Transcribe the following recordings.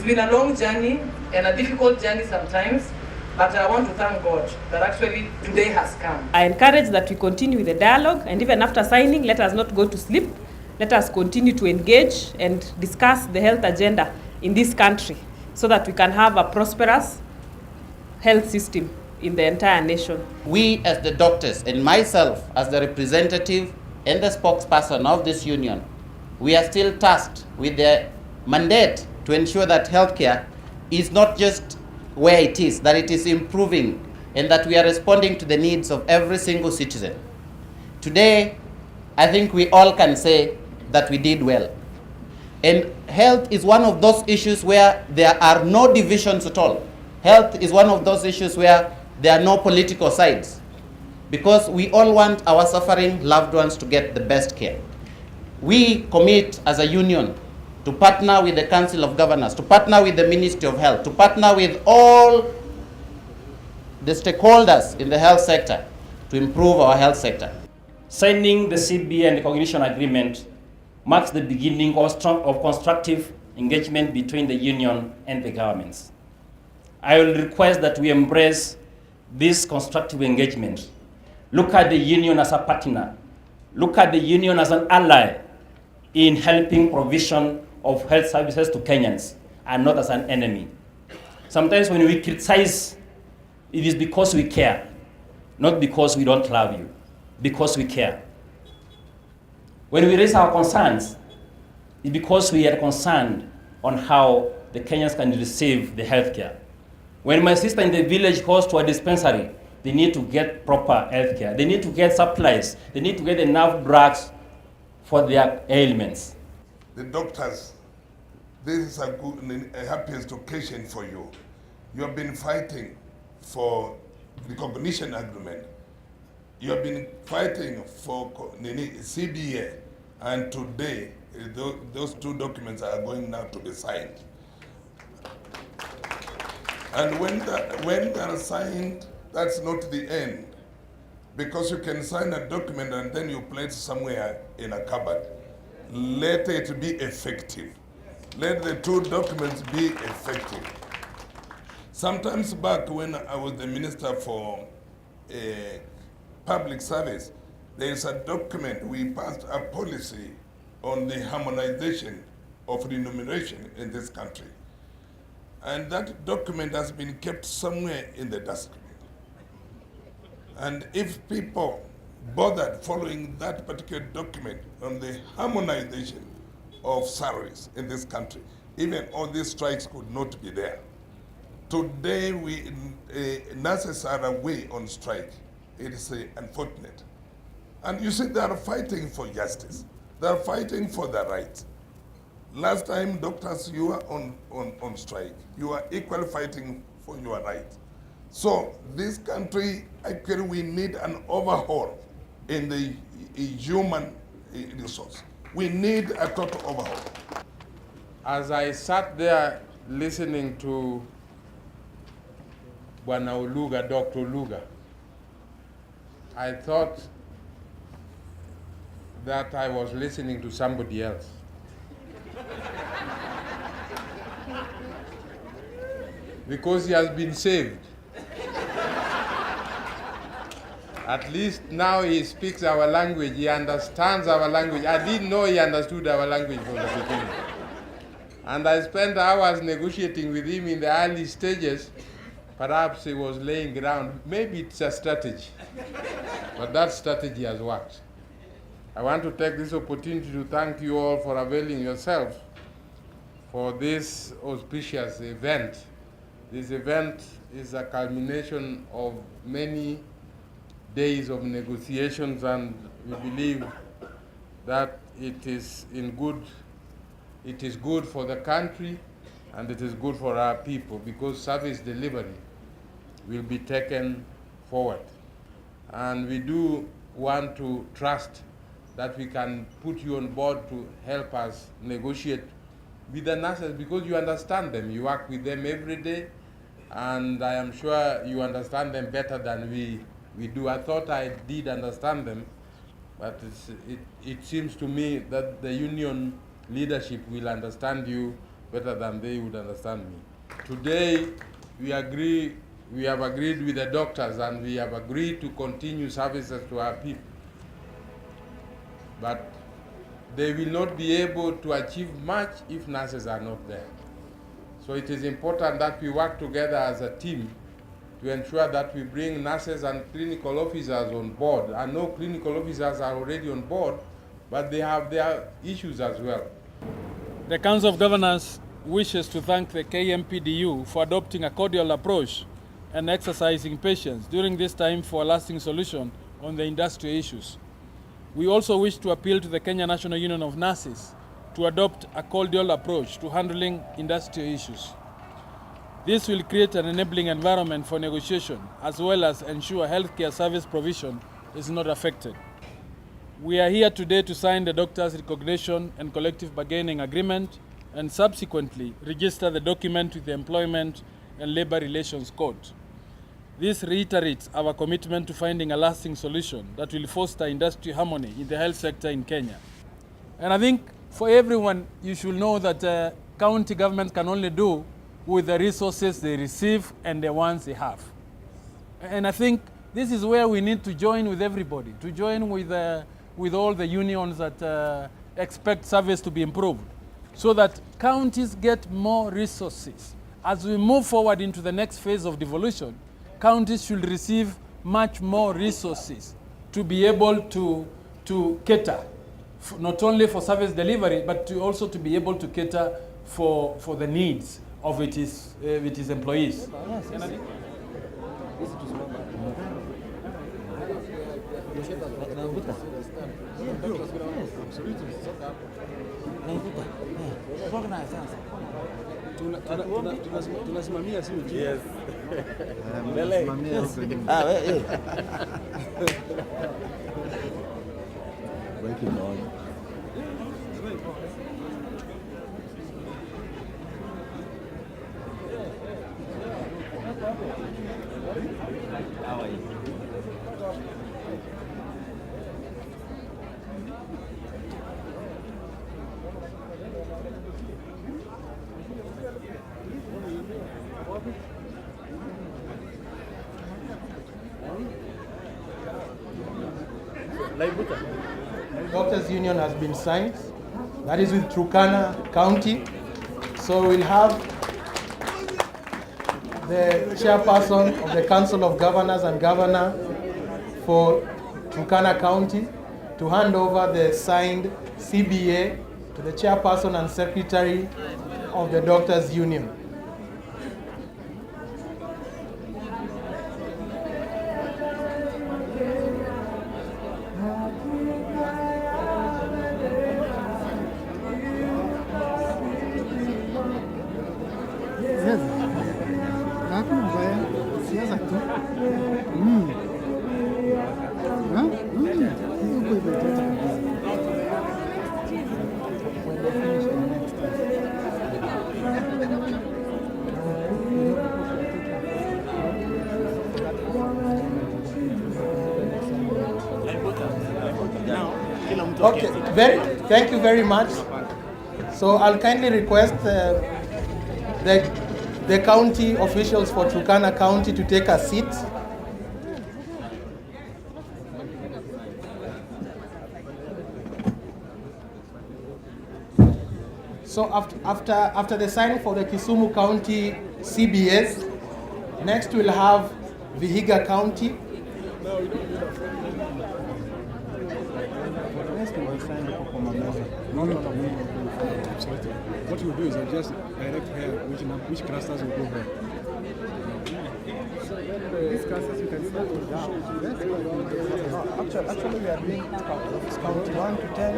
It's been a long journey and a difficult journey sometimes, but I want to thank God that actually today has come. I encourage that we continue with the dialogue, and even after signing, let us not go to sleep. Let us continue to engage and discuss the health agenda in this country so that we can have a prosperous health system in the entire nation. We as the doctors and myself as the representative and the spokesperson of this union, we are still tasked with the mandate to ensure that healthcare is not just where it is, that it is improving and that we are responding to the needs of every single citizen. Today, I think we all can say that we did well. And health is one of those issues where there are no divisions at all. Health is one of those issues where there are no political sides, because we all want our suffering loved ones to get the best care. We commit as a union to partner with the Council of Governors, to partner with the Ministry of Health, to partner with all the stakeholders in the health sector to improve our health sector. Signing the CBA and recognition agreement marks the beginning of constructive engagement between the union and the governments. I will request that we embrace this constructive engagement. Look at the union as a partner. Look at the union as an ally in helping provision of health services to Kenyans, and not as an enemy. Sometimes when we criticize, it is because we care, not because we don't love you, because we care. When we raise our concerns, it's because we are concerned on how the Kenyans can receive the health care. When my sister in the village goes to a dispensary, they need to get proper health care. They need to get supplies. They need to get enough drugs for their ailments. The doctors, this is a happiest occasion for you. You have been fighting for recognition agreement. You have been fighting for CBA, and today those two documents are going now to be signed. And when they are signed, that's not the end, because you can sign a document and then you place it somewhere in a cupboard. Let it be effective. Let the two documents be effective. Sometimes back when I was the Minister for Public Service, there is a document, we passed a policy on the harmonization of remuneration in this country. And that document has been kept somewhere in the dustbin. And if people bothered following that particular document on the harmonization of salaries in this country, even all these strikes could not be there. Today, nurses are away on strike. It is unfortunate. And you see, they are fighting for justice. They are fighting for their rights. Last time, doctors, you were on strike. You are equally fighting for your rights. So this country, actually, we need an overhaul in the human resource. We need a total overhaul. As I sat there listening to Bwana Oluga, Dr. Oluga, I thought that I was listening to somebody else. Because he has been saved. At least now he speaks our language, he understands our language. I didn't know he understood our language from the beginning. And I spent hours negotiating with him in the early stages. Perhaps he was laying ground. Maybe it's a strategy, but that strategy has worked. I want to take this opportunity to thank you all for availing yourselves for this auspicious event. This event is a culmination of many days of negotiations, and we believe that it is good for the country and it is good for our people, because service delivery will be taken forward. And we do want to trust that we can put you on board to help us negotiate with the nurses, because you understand them. You work with them every day, and I am sure you understand them better than we do. I thought I did understand them, but it seems to me that the union leadership will understand you better than they would understand me. Today, we have agreed with the doctors and we have agreed to continue services to our people. But they will not be able to achieve much if nurses are not there. So it is important that we work together as a team to ensure that we bring nurses and clinical officers on board. I know clinical officers are already on board, but they have their issues as well. The Council of Governors wishes to thank the KMPDU for adopting a cordial approach and exercising patience during this time for a lasting solution on the industry issues. We also wish to appeal to the Kenya National Union of Nurses to adopt a cordial approach to handling industry issues. This will create an enabling environment for negotiation as well as ensure healthcare service provision is not affected. We are here today to sign the Doctors' Recognition and Collective Bargaining Agreement and subsequently register the document with the Employment and Labor Relations Court. This reiterates our commitment to finding a lasting solution that will foster industry harmony in the health sector in Kenya. And I think for everyone, you should know that county governments can only do with the resources they receive and the ones they have. And I think this is where we need to join with everybody, to join with all the unions that expect service to be improved, so that counties get more resources. As we move forward into the next phase of devolution, counties should receive much more resources to be able to cater, not only for service delivery, but also to be able to cater for the needs of its employees. Doctors Union has been signed. That is with Turkana County. So we'll have the chairperson of the Council of Governors and Governor for Turkana County to hand over the signed CBA to the chairperson and secretary of the Doctors Union. Okay, thank you very much. So I'll kindly request the county officials for Turkana County to take a seat. So after the signing for the Kisumu County CBS, next we'll have Vihiga County. What you do is I just direct here which clusters will go where. These clusters you can start with down. Actually, we are doing count 1 to 10.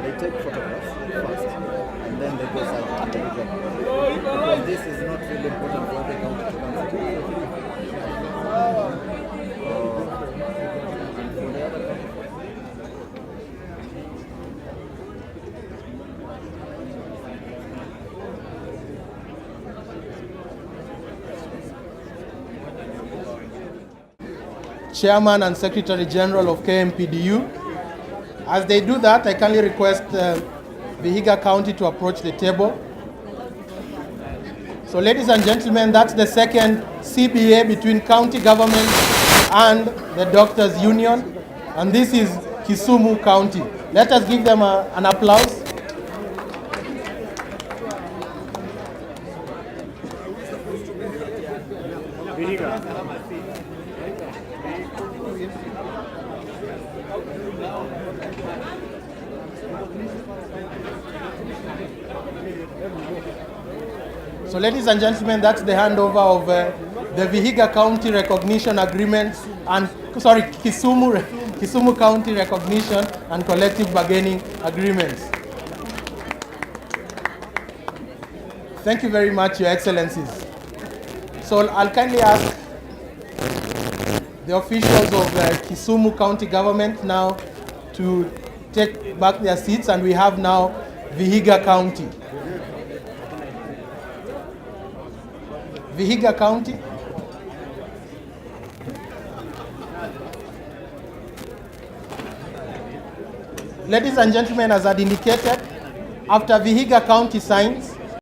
They take photographs first, and then they go silent. Because this is not really important for the county to consider. Chairman and Secretary General of KMPDU. As they do that, I kindly request Vihiga County to approach the table. So ladies and gentlemen, that's the second CBA between county government and the doctors union. And this is Kisumu County. Let us give them an applause. So ladies and gentlemen, that's the handover of the Vihiga County Recognition Agreement and, Kisumu County Recognition and Collective Bargaining Agreements. Thank you very much, Your Excellencies. So I'll kindly ask the officials of Kisumu County Government now to take back their seats, and we have now Vihiga County. Vihiga County. Ladies and gentlemen, as I indicated, after Vihiga County signs,